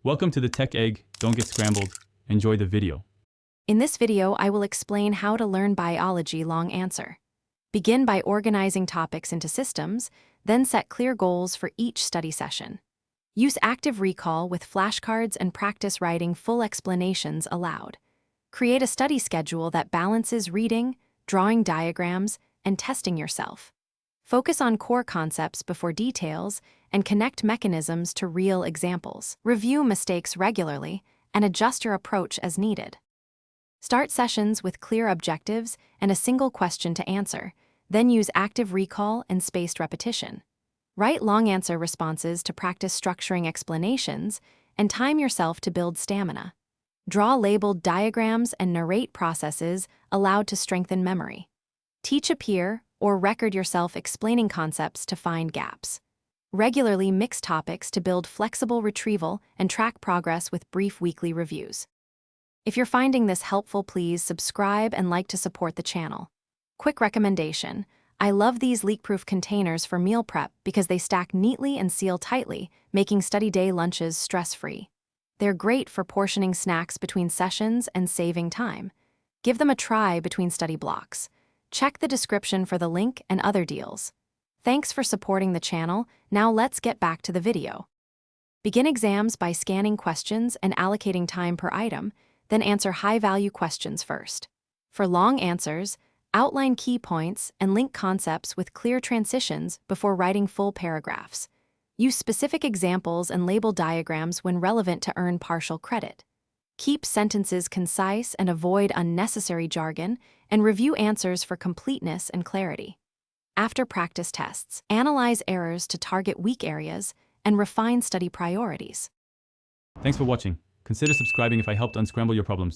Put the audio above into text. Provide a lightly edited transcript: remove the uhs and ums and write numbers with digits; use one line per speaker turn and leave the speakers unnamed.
Welcome to the Tech Egg. Don't get scrambled. Enjoy the video.
In this video, I will explain how to learn biology long answer. Begin by organizing topics into systems, then set clear goals for each study session. Use active recall with flashcards and practice writing full explanations aloud. Create a study schedule that balances reading, drawing diagrams, and testing yourself. Focus on core concepts before details and connect mechanisms to real examples. Review mistakes regularly and adjust your approach as needed. Start sessions with clear objectives and a single question to answer, then use active recall and spaced repetition. Write long answer responses to practice structuring explanations and time yourself to build stamina. Draw labeled diagrams and narrate processes allowed to strengthen memory. Teach a peer or record yourself explaining concepts to find gaps. Regularly mix topics to build flexible retrieval and track progress with brief weekly reviews. If you're finding this helpful, please subscribe and like to support the channel. Quick recommendation: I love these leak-proof containers for meal prep because they stack neatly and seal tightly, making study day lunches stress-free. They're great for portioning snacks between sessions and saving time. Give them a try between study blocks. Check the description for the link and other deals. Thanks for supporting the channel. Now let's get back to the video. Begin exams by scanning questions and allocating time per item, then answer high-value questions first. For long answers, outline key points and link concepts with clear transitions before writing full paragraphs. Use specific examples and label diagrams when relevant to earn partial credit. Keep sentences concise and avoid unnecessary jargon, and review answers for completeness and clarity. After practice tests, analyze errors to target weak areas and refine study priorities.
Thanks for watching. Consider subscribing if I helped unscramble your problems.